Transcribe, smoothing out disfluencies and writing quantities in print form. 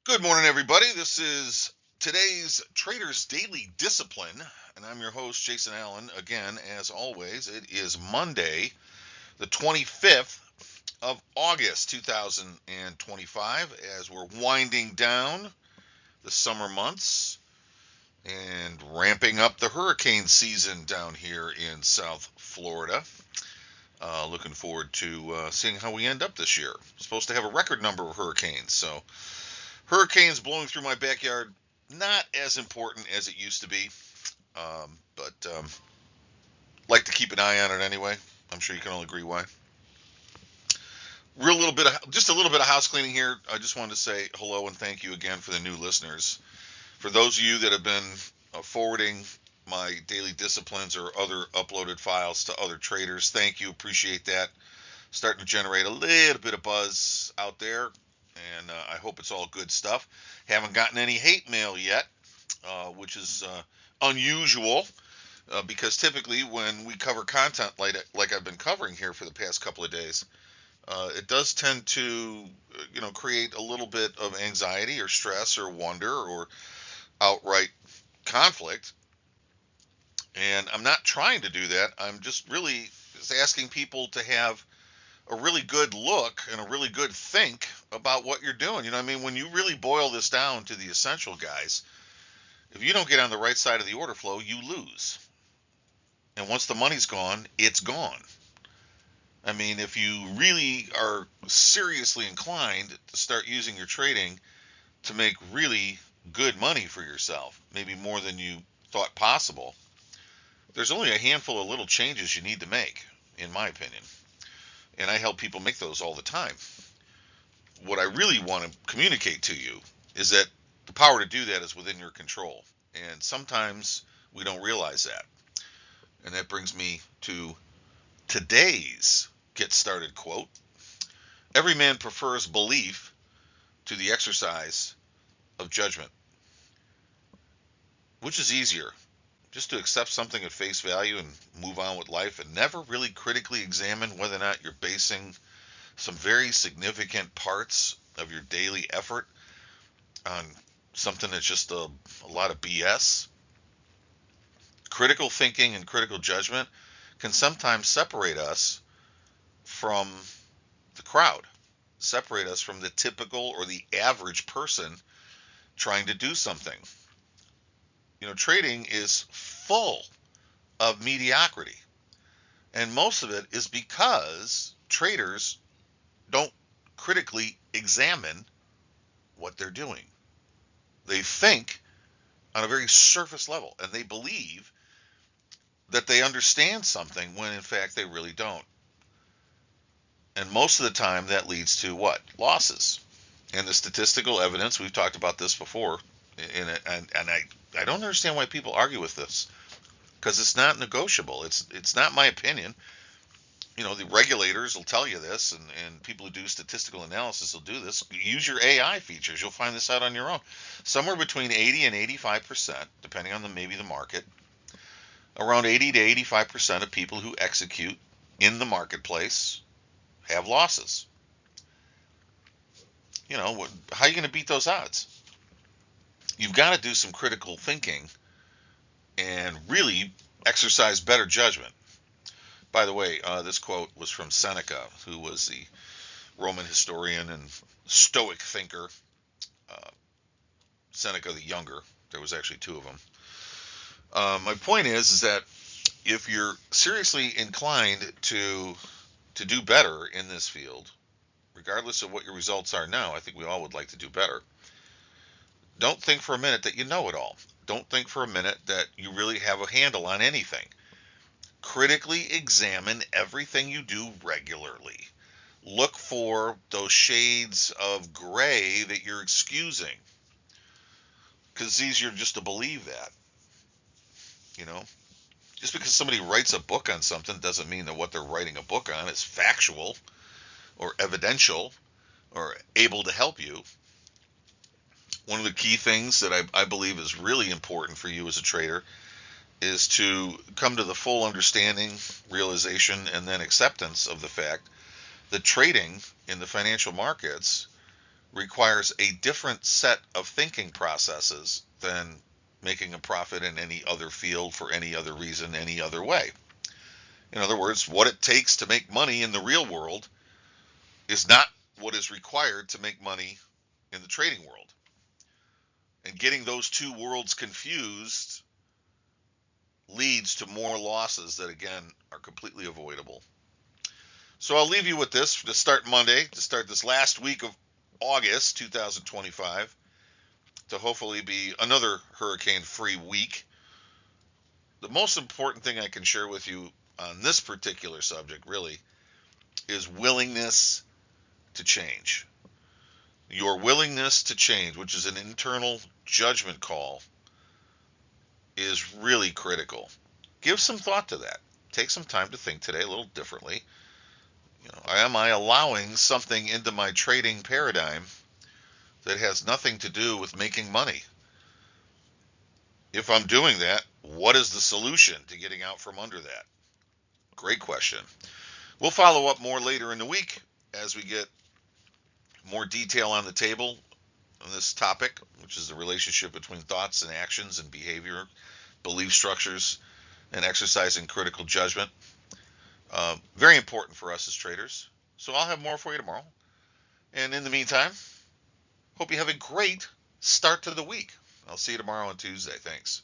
Good morning, everybody. This is today's Trader's Daily Discipline, and I'm your host, Jason Allen. Again, as always, it is Monday, the 25th of August, 2025, as we're winding down the summer months and ramping up the hurricane season down here in South Florida. Looking forward to seeing how we end up this year. Supposed to have a record number of hurricanes, so hurricanes blowing through my backyard, not as important as it used to be, but like to keep an eye on it anyway. I'm sure you can all agree why. Just a little bit of house cleaning here. I just wanted to say hello and thank you again for the new listeners. For those of you that have been forwarding my daily disciplines or other uploaded files to other traders, thank you. Appreciate that. Starting to generate a little bit of buzz out there, and I hope it's all good stuff. Haven't gotten any hate mail yet, which is unusual because typically when we cover content like I've been covering here for the past couple of days, it does tend to create a little bit of anxiety or stress or wonder or outright conflict. And I'm not trying to do that. I'm just really just asking people to have a really good look and a really good think about what you're doing. You know what I mean? When you really boil this down to the essential guys, if you don't get on the right side of the order flow, you lose. And once the money's gone, it's gone. I mean, if you really are seriously inclined to start using your trading to make really good money for yourself, maybe more than you thought possible, there's only a handful of little changes you need to make, in my opinion. And I help people make those all the time. What I really want to communicate to you is that the power to do that is within your control. And sometimes we don't realize that. And that brings me to today's get started quote. Every man prefers belief to the exercise of judgment. Which is easier? Just to accept something at face value and move on with life and never really critically examine whether or not you're basing some very significant parts of your daily effort on something that's just a lot of BS. Critical thinking and critical judgment can sometimes separate us from the crowd, separate us from the typical or the average person trying to do something. Trading is full of mediocrity, and most of it is because traders don't critically examine what they're doing. They think on a very surface level, and they believe that they understand something when in fact they really don't. And most of the time that leads to what? Losses. And the statistical evidence, we've talked about this before, and I don't understand why people argue with this, because it's not negotiable. It's not my opinion. The regulators will tell you this, and people who do statistical analysis will do this. Use your AI features. You'll find this out on your own. Somewhere between 80 and 85%, depending on maybe the market, around 80 to 85% of people who execute in the marketplace have losses. How are you going to beat those odds? You've got to do some critical thinking and really exercise better judgment. By the way, this quote was from Seneca, who was the Roman historian and Stoic thinker. Uh, Seneca the Younger. There was actually two of them. My point is that if you're seriously inclined to do better in this field, regardless of what your results are now, I think we all would like to do better. Don't think for a minute that you know it all. Don't think for a minute that you really have a handle on anything. Critically examine everything you do regularly. Look for those shades of gray that you're excusing, because it's easier just to believe that. Just because somebody writes a book on something doesn't mean that what they're writing a book on is factual or evidential or able to help you. One of the key things that I believe is really important for you as a trader is to come to the full understanding, realization, and then acceptance of the fact that trading in the financial markets requires a different set of thinking processes than making a profit in any other field for any other reason, any other way. In other words, what it takes to make money in the real world is not what is required to make money in the trading world. And getting those two worlds confused leads to more losses that, again, are completely avoidable. So I'll leave you with this to start Monday, to start this last week of August 2025, to hopefully be another hurricane-free week. The most important thing I can share with you on this particular subject, really, is willingness to change. Your willingness to change, which is an internal judgment call, is really critical. Give some thought to that. Take some time to think today a little differently. Am I allowing something into my trading paradigm that has nothing to do with making money? If I'm doing that, what is the solution to getting out from under that? Great question. We'll follow up more later in the week as we get more detail on the table on this topic, which is the relationship between thoughts and actions and behavior, belief structures, and exercising critical judgment. Very important for us as traders. So I'll have more for you tomorrow. And in the meantime, hope you have a great start to the week. I'll see you tomorrow on Tuesday. Thanks.